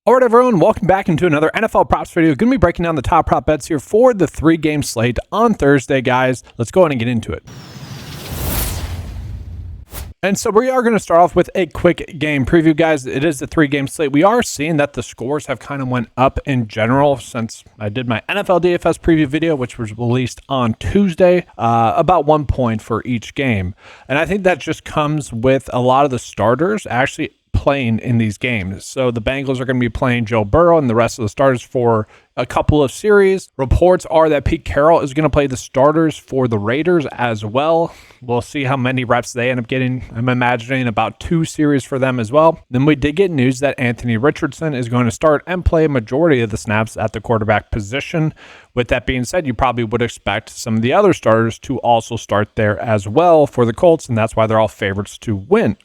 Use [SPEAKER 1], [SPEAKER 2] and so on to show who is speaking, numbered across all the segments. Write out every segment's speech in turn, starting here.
[SPEAKER 1] All right, everyone, welcome back into another NFL props video. Going to be breaking down the top prop bets here for the 3-game slate on Thursday, guys. Let's go ahead and get into it. And so we are going to start off with a quick game preview, guys. It is the 3-game slate. We are seeing that the scores have kind of went up in general since I did my NFL DFS preview video, which was released on Tuesday, about 1 point for each game. And I think that just comes with a lot of the starters actually playing in these games. So the Bengals are going to be playing Joe Burrow and the rest of the starters for a couple of series. Reports are that Pete Carroll is going to play the starters for the Raiders as well. We'll see how many reps they end up getting. I'm imagining about 2 series for them as well. Then we did get news that Anthony Richardson is going to start and play a majority of the snaps at the quarterback position. With that being said, you probably would expect some of the other starters to also start there as well for the Colts, and that's why they're all favorites to win.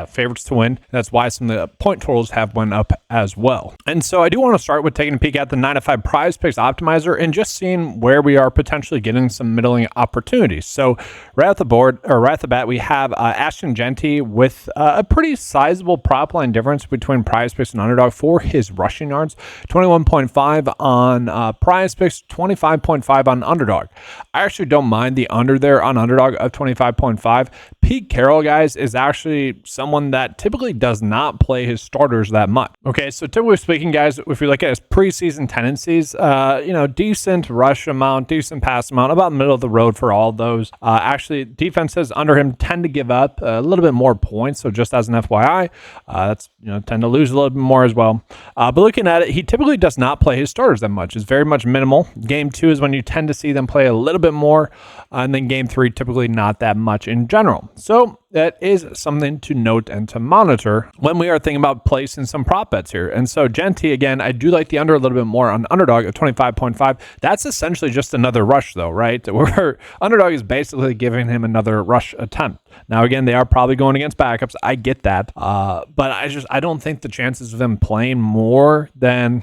[SPEAKER 1] Favorites to win. That's why some of the point totals have went up as well. And so I do want to start with taking a peek at the 9-to-5 Prize Picks Optimizer and just seeing where we are potentially getting some middling opportunities. So right off the bat, we have Ashton Genty with a pretty sizable prop line difference between Prize Picks and Underdog for his rushing yards. 21.5 on Prize Picks, 25.5 on Underdog. I actually don't mind the under there on Underdog of 25.5. Pete Carroll, guys, is actually someone that typically does not play his starters that much. Okay, so typically speaking, guys, if we look at his preseason tendencies, decent rush amount, decent pass amount, about middle of the road for all those. Actually, defenses under him tend to give up a little bit more points. So just as an FYI, that's tend to lose a little bit more as well. But looking at it, he typically does not play his starters that much. It's very much minimal. Game 2 is when you tend to see them play a little bit more, and then game 3 typically not that much in general. So that is something to note and to monitor when we are thinking about placing some prop bets here. And so Genty, again, I do like the under a little bit more on Underdog of 25.5. That's essentially just another rush though, right? Where Underdog is basically giving him another rush attempt. Now, again, they are probably going against backups. I get that. But I don't think the chances of them playing more than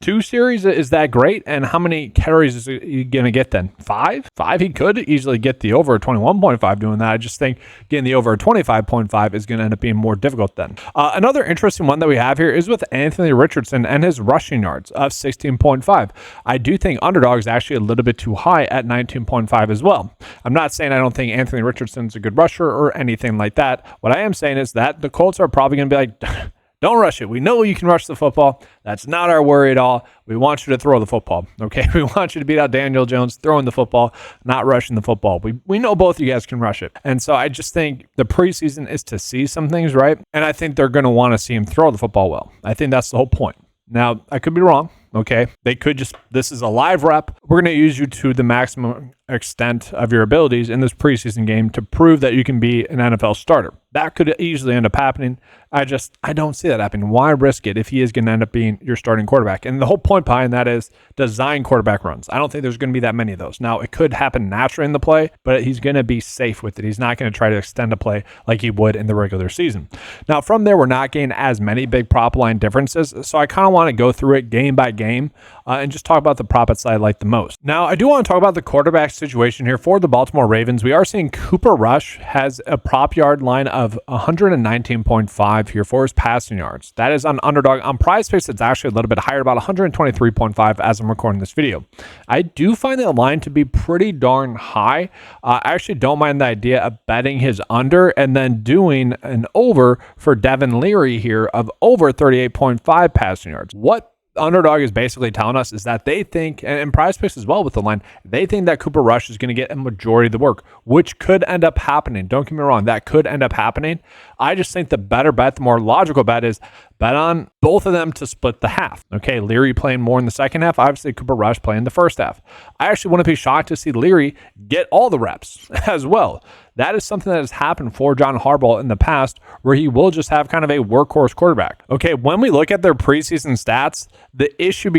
[SPEAKER 1] 2 series is that great. And how many carries is he going to get then? 5? 5? He could easily get the over 21.5 doing that. I just think getting the over 25.5 is going to end up being more difficult then. Another interesting one that we have here is with Anthony Richardson and his rushing yards of 16.5. I do think Underdog is actually a little bit too high at 19.5 as well. I'm not saying I don't think Anthony Richardson's a good rusher or anything like that. What I am saying is that the Colts are probably going to be like, don't rush it. We know you can rush the football. That's not our worry at all. We want you to throw the football, okay? We want you to beat out Daniel Jones throwing the football, not rushing the football. We know both of you guys can rush it. And so I just think the preseason is to see some things, right? And I think they're going to want to see him throw the football well. I think that's the whole point. Now, I could be wrong, okay? They could this is a live rep. We're going to use you to the maximum extent of your abilities in this preseason game to prove that you can be an NFL starter. That could easily end up happening. I don't see that happening. Why risk it if he is going to end up being your starting quarterback? And the whole point behind that is design quarterback runs. I don't think there's going to be that many of those. Now, it could happen naturally in the play, but he's going to be safe with it. He's not going to try to extend a play like he would in the regular season. Now, from there, we're not getting as many big prop line differences, so I kind of want to go through it game by game and just talk about the prop bets I like the most. Now, I do want to talk about the quarterback situation here for the Baltimore Ravens. We are seeing Cooper Rush has a prop yard line of 119.5 here for his passing yards. That is on Underdog. On Prize Picks, it's actually a little bit higher, about 123.5 as I'm recording this video. I do find that line to be pretty darn high. I actually don't mind the idea of betting his under and then doing an over for Devin Leary here of over 38.5 passing yards. What Underdog is basically telling us is that they think, and Prize Picks as well with the line, they think that Cooper Rush is going to get a majority of the work, which could end up happening. Don't get me wrong, that could end up happening. I just think the better bet, the more logical bet is bet on both of them to split the half. Okay, Leary playing more in the second half, obviously Cooper Rush playing the first half. I actually wouldn't be shocked to see Leary get all the reps as well. That is something that has happened for John Harbaugh in the past, where he will just have kind of a workhorse quarterback. Okay, when we look at their preseason stats, the issue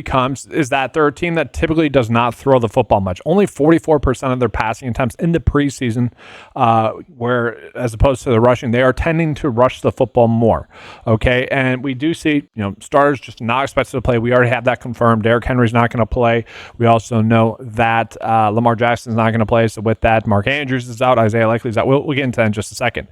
[SPEAKER 1] is that they're a team that typically does not throw the football much. Only 44% of their passing attempts in the preseason, where as opposed to the rushing, they are tending to rush the football more. Okay, and we do see, starters just not expected to play. We already have that confirmed. Derrick Henry's not going to play. We also know that Lamar Jackson's not going to play. So with that, Mark Andrews is out. Isaiah Likely's out. We'll get into that in just a second.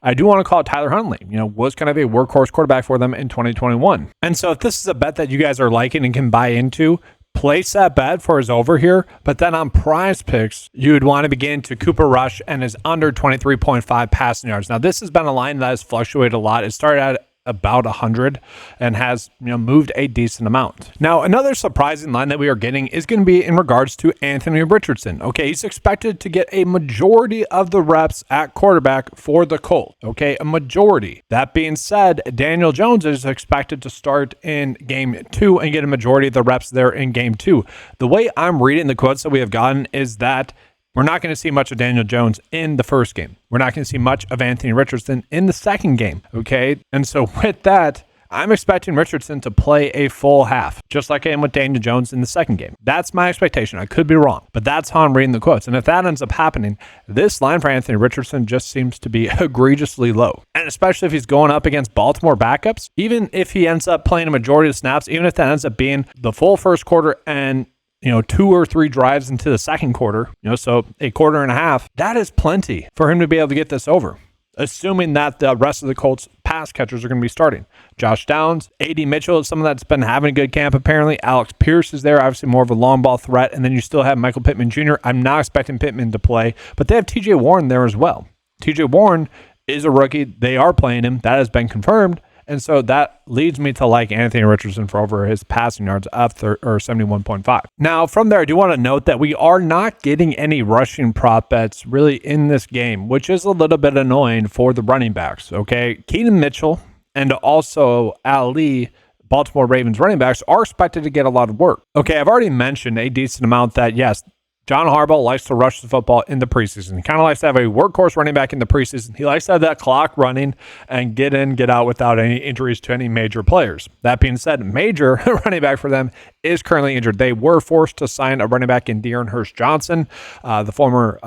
[SPEAKER 1] I do want to call it Tyler Huntley. Was kind of a workhorse quarterback for them in 2021. And so if this is a bet that you guys are liking and can buy into, place that bet for his over here, but then on Prize Picks, you would want to begin to Cooper Rush and his under 23.5 passing yards. Now, this has been a line that has fluctuated a lot. It started at about 100 and has moved a decent amount. Now, another surprising line that we are getting is going to be in regards to Anthony Richardson. Okay, he's expected to get a majority of the reps at quarterback for the Colts. Okay, a majority. That being said, Daniel Jones is expected to start in game 2 and get a majority of the reps there in game 2. The way I'm reading the quotes that we have gotten is that we're not going to see much of Daniel Jones in the first game. We're not going to see much of Anthony Richardson in the second game, okay? And so with that, I'm expecting Richardson to play a full half, just like I am with Daniel Jones in the second game. That's my expectation. I could be wrong, but that's how I'm reading the quotes. And if that ends up happening, this line for Anthony Richardson just seems to be egregiously low. And especially if he's going up against Baltimore backups, even if he ends up playing a majority of snaps, even if that ends up being the full first quarter and 2 or 3 drives into the second quarter, so a quarter and a half, that is plenty for him to be able to get this over, assuming that the rest of the Colts pass catchers are going to be starting. Josh Downs, A.D. Mitchell is someone that's been having a good camp apparently. Alex Pierce is there, obviously more of a long ball threat, and then you still have Michael Pittman Jr. I'm not expecting Pittman to play, but they have T.J. Warren there as well. T.J. Warren is a rookie. They are playing him. That has been confirmed. And so that leads me to like Anthony Richardson for over his passing yards of 71.5. Now, from there, I do want to note that we are not getting any rushing prop bets really in this game, which is a little bit annoying for the running backs, okay? Keaton Mitchell and also Ali, Baltimore Ravens running backs, are expected to get a lot of work. Okay, I've already mentioned a decent amount that, yes, John Harbaugh likes to rush the football in the preseason. He kind of likes to have a workhorse running back in the preseason. He likes to have that clock running and get in, get out without any injuries to any major players. That being said, major running back for them is currently injured. They were forced to sign a running back in De'Aaron Hurst-Johnson, the former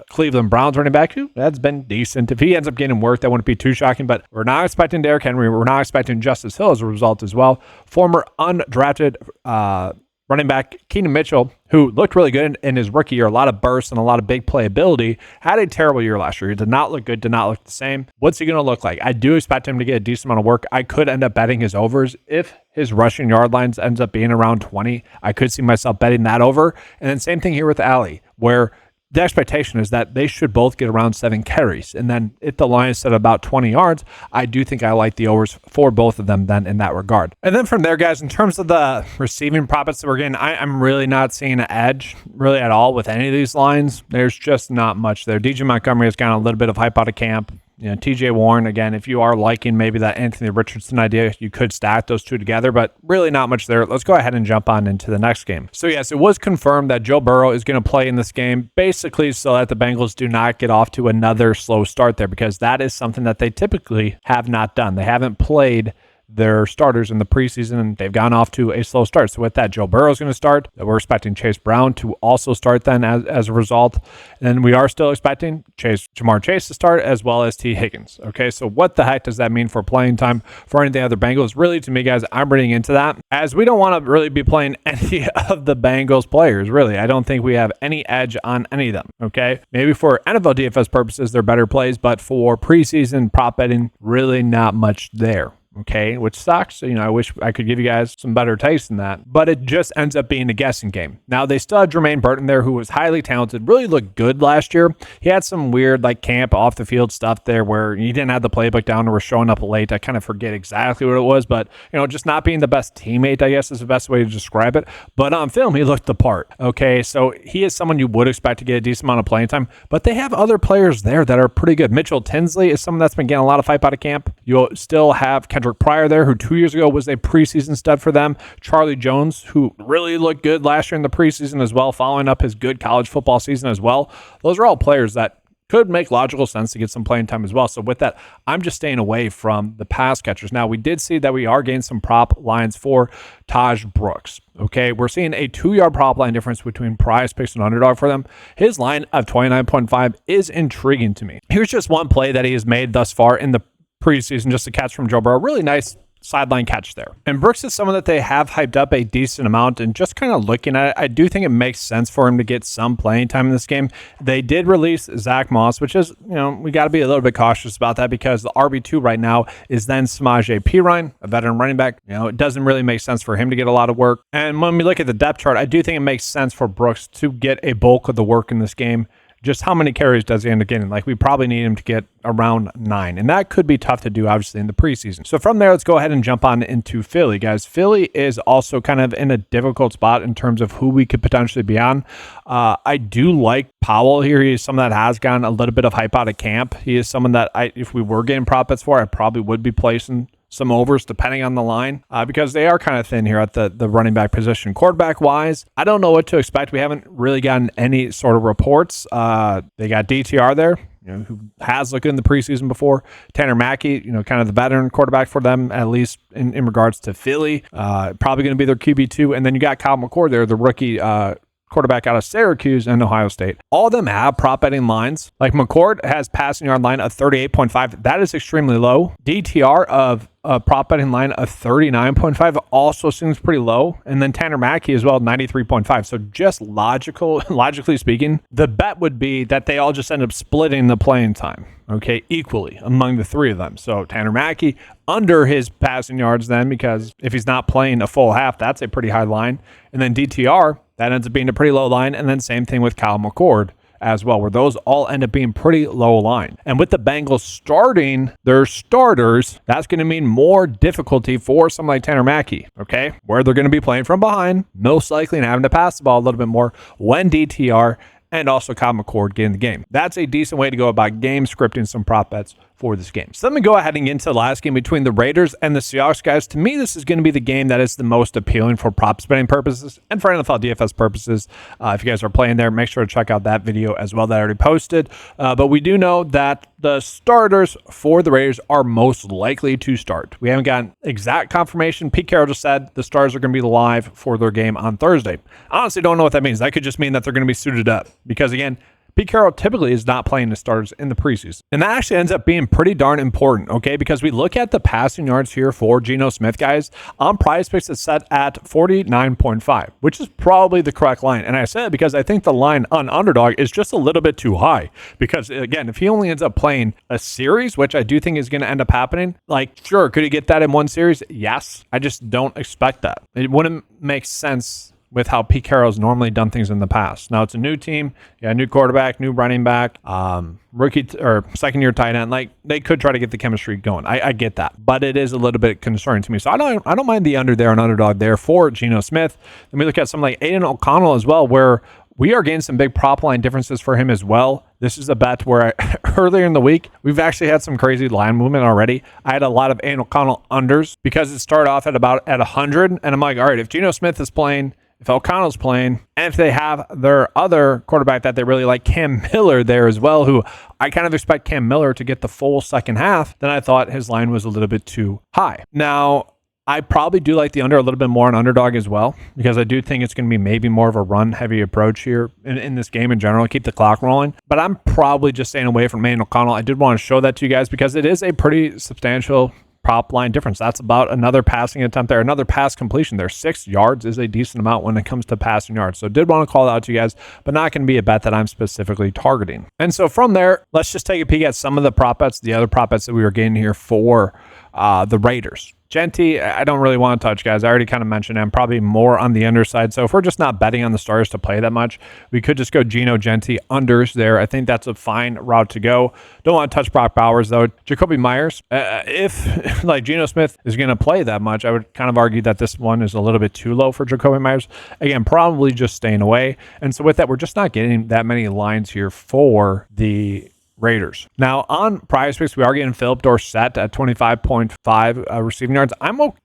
[SPEAKER 1] Cleveland Browns running back, who has been decent. If he ends up getting work, that wouldn't be too shocking, but we're not expecting Derrick Henry. We're not expecting Justice Hill as a result as well. Former undrafted running back Keaton Mitchell, who looked really good in his rookie year, a lot of bursts and a lot of big playability, had a terrible year last year. He did not look good, did not look the same. What's he going to look like? I do expect him to get a decent amount of work. I could end up betting his overs. If his rushing yard lines ends up being around 20, I could see myself betting that over. And then same thing here with Ali, where the expectation is that they should both get around 7 carries. And then if the line is set about 20 yards, I do think I like the overs for both of them then in that regard. And then from there, guys, in terms of the receiving profits that we're getting, I'm really not seeing an edge really at all with any of these lines. There's just not much there. DJ Montgomery has gotten a little bit of hype out of camp. TJ Warren, again, if you are liking maybe that Anthony Richardson idea, you could stack those two together, but really not much there. Let's go ahead and jump on into the next game. So yes, it was confirmed that Joe Burrow is going to play in this game, basically so that the Bengals do not get off to another slow start there, because that is something that they typically have not done. They haven't played their starters in the preseason, and they've gone off to a slow start. So with that, Joe Burrow is going to start. We're expecting Chase Brown to also start then as a result. And we are still expecting Jamar Chase to start, as well as T. Higgins. Okay, so what the heck does that mean for playing time for any of the other Bengals? Really, to me, guys, I'm reading into that, as we don't want to really be playing any of the Bengals players, really. I don't think we have any edge on any of them, okay? Maybe for NFL DFS purposes, they're better plays, but for preseason prop betting, really not much there. Okay, which sucks. I wish I could give you guys some better taste in that, but it just ends up being a guessing game. Now, they still have Jermaine Burton there, who was highly talented, really looked good last year. He had some weird camp off the field stuff there where he didn't have the playbook down or was showing up late. I kind of forget exactly what it was, but just not being the best teammate, I guess is the best way to describe it. But on film, he looked the part. Okay, so he is someone you would expect to get a decent amount of playing time, but they have other players there that are pretty good. Mitchell Tinsley is someone that's been getting a lot of hype out of camp. You'll still have Kendrick Pryor there, who 2 years ago was a preseason stud for them. Charlie Jones, who really looked good last year in the preseason as well, following up his good college football season as well. Those are all players that could make logical sense to get some playing time as well. So with that, I'm just staying away from the pass catchers. Now, we did see that we are getting some prop lines for Taj Brooks. Okay, we're seeing a 2-yard prop line difference between Prize Picks and Underdog for them. His line of 29.5 is intriguing to me. Here's just one play that he has made thus far in the preseason, just a catch from Joe Burrow. Really nice sideline catch there. And Brooks is someone that they have hyped up a decent amount, and just kind of looking at it, I do think it makes sense for him to get some playing time in this game. They did release Zach Moss, which is, we got to be a little bit cautious about that because the RB2 right now is then Samaje Perine, a veteran running back. It doesn't really make sense for him to get a lot of work. And when we look at the depth chart, I do think it makes sense for Brooks to get a bulk of the work in this game. Just how many carries does he end up getting? Like, we probably need him to get around 9, and that could be tough to do, obviously, in the preseason. So from there, let's go ahead and jump on into Philly, guys. Philly is also kind of in a difficult spot in terms of who we could potentially be on. I do like Powell here. He is someone that has gotten a little bit of hype out of camp. He is someone that if we were getting prop bets for, I probably would be placing some overs depending on the line because they are kind of thin here at the running back position. Quarterback wise, I don't know what to expect. We haven't really gotten any sort of reports. They got DTR there, who has looked in the preseason before. Tanner Mackey, kind of the veteran quarterback for them, at least in regards to Philly. Probably going to be their QB2. And then you got Kyle McCord there, the rookie quarterback out of Syracuse and Ohio State. All of them have prop betting lines. Like McCord has passing yard line of 38.5. That is extremely low. DTR of a prop betting line of 39.5 also seems pretty low. And then Tanner Mackey as well, 93.5. So just logically speaking, the bet would be that they all just end up splitting the playing time, equally among the three of them. So Tanner Mackey under his passing yards then, because if he's not playing a full half, that's a pretty high line. And then DTR, that ends up being a pretty low line. And then same thing with Kyle McCord as well, where those all end up being pretty low line. And with the Bengals starting their starters, that's going to mean more difficulty for someone like Tanner Mackey, where they're going to be playing from behind, most likely, and having to pass the ball a little bit more when DTR and also Kyle McCord get in the game. That's a decent way to go about game scripting some prop bets for this game. So let me go ahead and get into the last game between the Raiders and the Seahawks, guys. To me, this is going to be the game that is the most appealing for prop betting purposes and for NFL DFS purposes. If you guys are playing there, make sure to check out that video as well that I already posted. But we do know that the starters for the Raiders are most likely to start. We haven't gotten exact confirmation. Pete Carroll just said the stars are going to be live for their game on Thursday. I honestly don't know what that means. That could just mean that they're going to be suited up because, again, Pete Carroll typically is not playing the starters in the preseason. And that actually ends up being pretty darn important, because we look at the passing yards here for Geno Smith, guys. On PrizePicks, it's set at 49.5, which is probably the correct line. And I say it because I think the line on Underdog is just a little bit too high. Because, again, if he only ends up playing a series, which I do think is going to end up happening, sure, could he get that in one series? Yes. I just don't expect that. It wouldn't make sense with how Pete Carroll's normally done things in the past. Now it's a new team, new quarterback, new running back, rookie or second-year tight end. They could try to get the chemistry going. I get that, but it is a little bit concerning to me. So I don't mind the under there and Underdog there for Geno Smith. Then we look at something like Aiden O'Connell as well, where we are getting some big prop line differences for him as well. This is a bet where earlier in the week, we've actually had some crazy line movement already. I had a lot of Aiden O'Connell unders because it started off at 100, and I'm like, all right, if Geno Smith is playing, if O'Connell's playing, and if they have their other quarterback that they really like, Cam Miller, there as well, who I kind of expect Cam Miller to get the full second half, then I thought his line was a little bit too high. Now, I probably do like the under a little bit more on Underdog as well, because I do think it's going to be maybe more of a run-heavy approach here in this game in general, keep the clock rolling. But I'm probably just staying away from Aiden O'Connell. I did want to show that to you guys because it is a pretty substantial prop line difference. That's about another passing attempt there, another pass completion there. 6 yards is a decent amount when it comes to passing yards. So did want to call it out to you guys, but not going to be a bet that I'm specifically targeting. And so from there, let's just take a peek at some of the prop bets, the other prop bets that we were getting here for the Raiders. Genty, I don't really want to touch, guys. I already kind of mentioned I'm probably more on the underside. So if we're just not betting on the stars to play that much, we could just go Geno Genty unders there. I think that's a fine route to go. Don't want to touch Brock Bowers, though. Jacoby Myers, if like Geno Smith is going to play that much, I would kind of argue that this one is a little bit too low for Jacoby Myers. Again, probably just staying away. And so with that, we're just not getting that many lines here for the Raiders. Now on PrizePicks, we are getting Philip Dorsett at 25.5 receiving yards.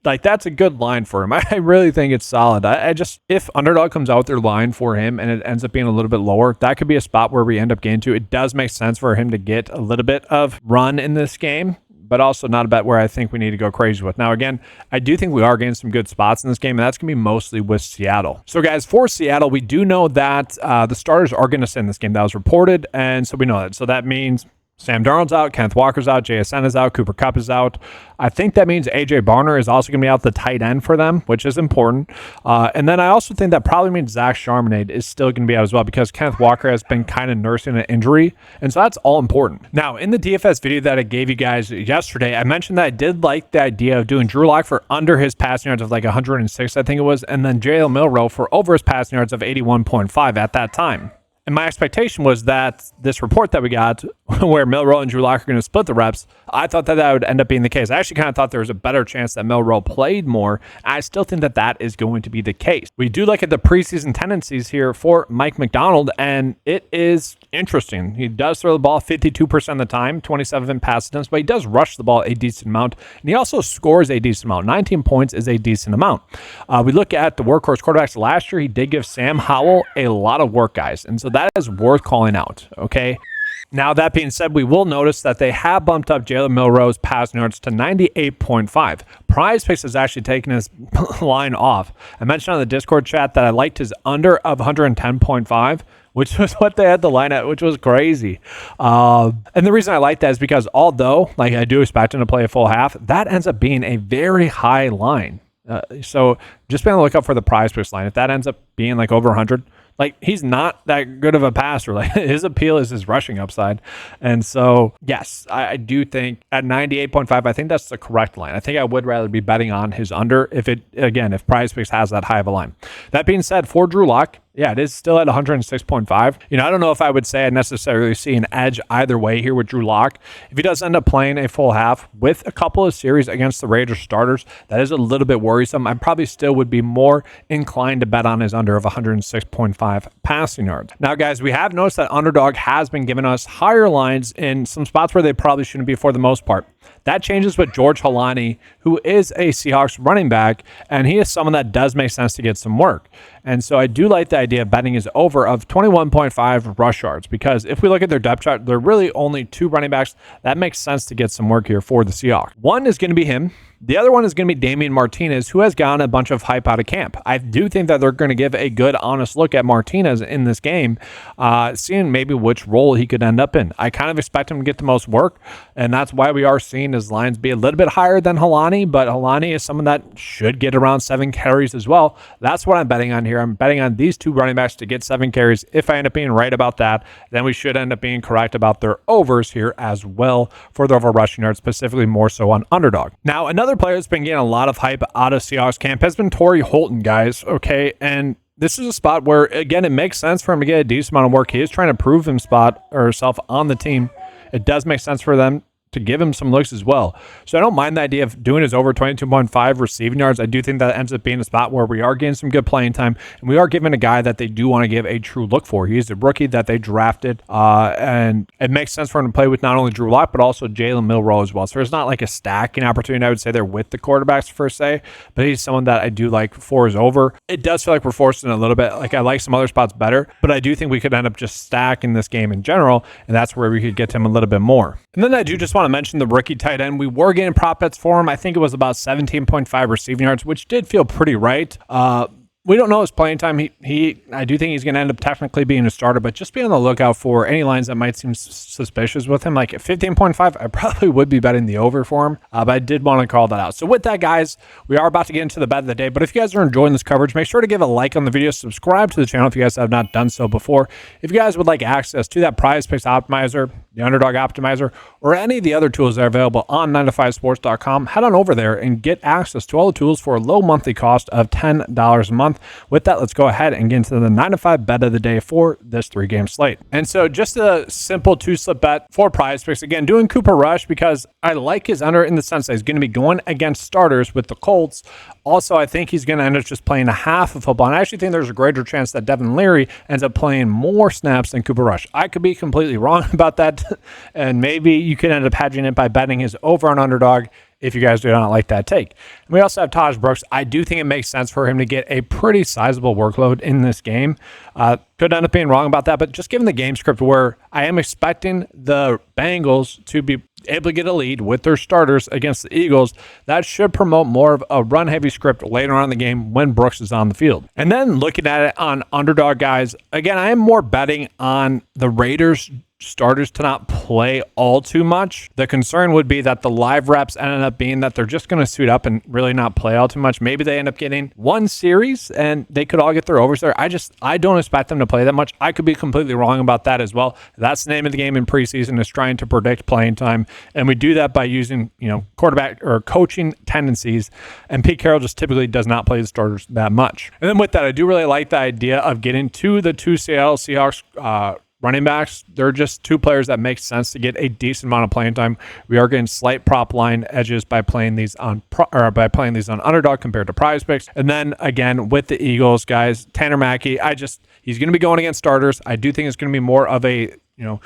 [SPEAKER 1] That's a good line for him. I really think it's solid. I just, if Underdog comes out with their line for him and it ends up being a little bit lower, that could be a spot where we end up getting to. It does make sense for him to get a little bit of run in this game, but also not a bet where I think we need to go crazy with. Now, again, I do think we are getting some good spots in this game, and that's going to be mostly with Seattle. So, guys, for Seattle, we do know that the starters are going to sit in this game. That was reported, and so we know that. So that means Sam Darnold's out, Kenneth Walker's out, JSN is out, Cooper Kupp is out. I think that means A.J. Barner is also going to be out the tight end for them, which is important. And then I also think that probably means Zach Charbonnet is still going to be out as well because Kenneth Walker has been kind of nursing an injury. And so that's all important. Now, in the DFS video that I gave you guys yesterday, I mentioned that I did like the idea of doing Drew Lock for under his passing yards of like 106, I think it was, and then Jalen Milroe for over his passing yards of 81.5 at that time. And my expectation was that this report that we got, where Milroe and Drew Lock are going to split the reps, I thought that would end up being the case. I actually kind of thought there was a better chance that Milroe played more. I still think that that is going to be the case. We do look at the preseason tendencies here for Mike Macdonald, and it is interesting. He does throw the ball 52% of the time, 27 pass attempts, but he does rush the ball a decent amount, and he also scores a decent amount. 19 points is a decent amount. We look at the workhorse quarterbacks last year. He did give Sam Howell a lot of work, guys, and so that is worth calling out, okay? Now, that being said, we will notice that they have bumped up Jalen Milroe's passing yards to 98.5. Prize Picks has actually taken his line off. I mentioned on the Discord chat that I liked his under of 110.5, which was what they had the line at, which was crazy. And the reason I like that is because although like I do expect him to play a full half, that ends up being a very high line. So just be on the lookout for the Prize Picks line. If that ends up being like over 100, like, he's not that good of a passer. Like, his appeal is his rushing upside. And so, yes, I do think at 98.5, I think that's the correct line. I think I would rather be betting on his under if Prize Picks has that high of a line. That being said, for Drew Lock, yeah, it is still at 106.5. I don't know if I would say I necessarily see an edge either way here with Drew Lock. If he does end up playing a full half with a couple of series against the Raiders starters, that is a little bit worrisome. I probably still would be more inclined to bet on his under of 106.5 passing yards. Now, guys, we have noticed that Underdog has been giving us higher lines in some spots where they probably shouldn't be for the most part. That changes with George Holani, who is a Seahawks running back, and he is someone that does make sense to get some work. And so I do like the idea of betting his over of 21.5 rush yards, because if we look at their depth chart, they're really only two running backs. That makes sense to get some work here for the Seahawks. One is going to be him. The other one is going to be Damian Martinez, who has gotten a bunch of hype out of camp. I do think that they're going to give a good, honest look at Martinez in this game, seeing maybe which role he could end up in. I kind of expect him to get the most work, and that's why we are seeing his lines be a little bit higher than Holani, but Holani is someone that should get around 7 carries as well. That's what I'm betting on here. I'm betting on these two running backs to get 7 carries. If I end up being right about that, then we should end up being correct about their overs here as well for the over rushing yards, specifically more so on Underdog. Now, another player that's been getting a lot of hype out of Seahawks camp has been Torrey Holton, guys, okay? And this is a spot where, again, it makes sense for him to get a decent amount of work. He is trying to prove himself on the team. It does make sense for them to give him some looks as well. So I don't mind the idea of doing his over 22.5 receiving yards. I do think that ends up being a spot where we are getting some good playing time, and we are giving a guy that they do want to give a true look for. He's a rookie that they drafted, and it makes sense for him to play with not only Drew Lock, but also Jalen Milroe as well. So there's not like a stacking opportunity, I would say, there with the quarterbacks per se, but he's someone that I do like for his over. It does feel like we're forcing a little bit. Like, I like some other spots better, but I do think we could end up just stacking this game in general, and that's where we could get to him a little bit more. And then I do just want to mention the rookie tight end. We were getting prop bets for him. I think it was about 17.5 receiving yards, which did feel pretty right. We don't know his playing time. I do think he's going to end up technically being a starter, but just be on the lookout for any lines that might seem suspicious with him. Like at 15.5, I probably would be betting the over for him, but I did want to call that out. So with that, guys, we are about to get into the bet of the day, but if you guys are enjoying this coverage, make sure to give a like on the video, subscribe to the channel if you guys have not done so before. If you guys would like access to that Prize Picks Optimizer, the Underdog Optimizer, or any of the other tools that are available on 9to5sports.com, head on over there and get access to all the tools for a low monthly cost of $10 a month. With that, let's go ahead and get into the 9to5 bet of the day for this 3-game slate. And so just a simple 2-slip bet for Prize Picks. Again, doing Cooper Rush because I like his under in the sense that he's going to be going against starters with the Colts. Also, I think he's going to end up just playing a half of football. And I actually think there's a greater chance that Devin Leary ends up playing more snaps than Cooper Rush. I could be completely wrong about that. And maybe you could end up hedging it by betting his over on Underdog if you guys do not like that take. And we also have Taj Brooks. I do think it makes sense for him to get a pretty sizable workload in this game. Could end up being wrong about that, but just given the game script where I am expecting the Bengals to be able to get a lead with their starters against the Eagles, that should promote more of a run-heavy script later on in the game when Brooks is on the field. And then looking at it on underdog guys, again, I am more betting on the Raiders starters to not play all too much. The concern would be that the live reps ended up being that they're just going to suit up and really not play all too much. Maybe they end up getting one series and they could all get their overs there. I don't expect them to play that much. I could be completely wrong about that as well. That's the name of the game in preseason, is trying to predict playing time. And we do that by using, quarterback or coaching tendencies. And Pete Carroll just typically does not play the starters that much. And then with that, I do really like the idea of getting to the two Seattle Seahawks running backs. They're just two players that make sense to get a decent amount of playing time. We are getting slight prop line edges by playing these on underdog compared to prize picks. And then again with the Eagles guys, Tanner Mackey, he's going to be going against starters. I do think it's going to be more of a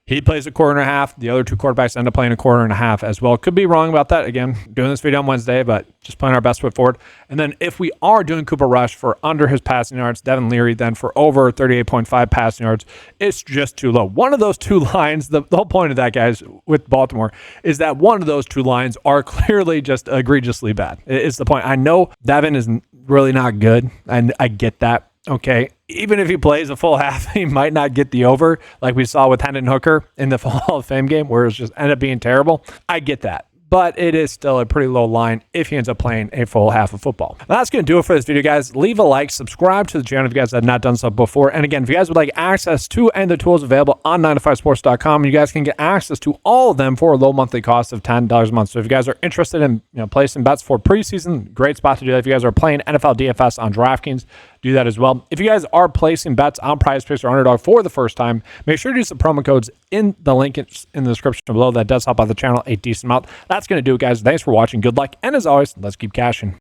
[SPEAKER 1] he plays a quarter and a half. The other two quarterbacks end up playing a quarter and a half as well. Could be wrong about that. Again, doing this video on Wednesday, but just playing our best foot forward. And then if we are doing Cooper Rush for under his passing yards, Devin Leary then for over 38.5 passing yards, it's just too low. One of those two lines, the whole point of that, guys, with Baltimore, is that one of those two lines are clearly just egregiously bad. It's the point. I know Devin is really not good, and I get that. Okay, even if he plays a full half, he might not get the over like we saw with Hendon Hooker in the Hall of Fame game where it just ended up being terrible. I get that. But it is still a pretty low line if he ends up playing a full half of football. Now, that's going to do it for this video, guys. Leave a like, subscribe to the channel if you guys have not done so before. And again, if you guys would like access to and the tools available on 9to5sports.com, you guys can get access to all of them for a low monthly cost of $10 a month. So if you guys are interested in placing bets for preseason, great spot to do that. If you guys are playing NFL DFS on DraftKings, do that as well. If you guys are placing bets on Prize Picks or Underdog for the first time, make sure to use the promo codes in the link in the description below. That does help out the channel a decent amount. That's going to do it, guys. Thanks for watching. Good luck. And as always, let's keep cashing.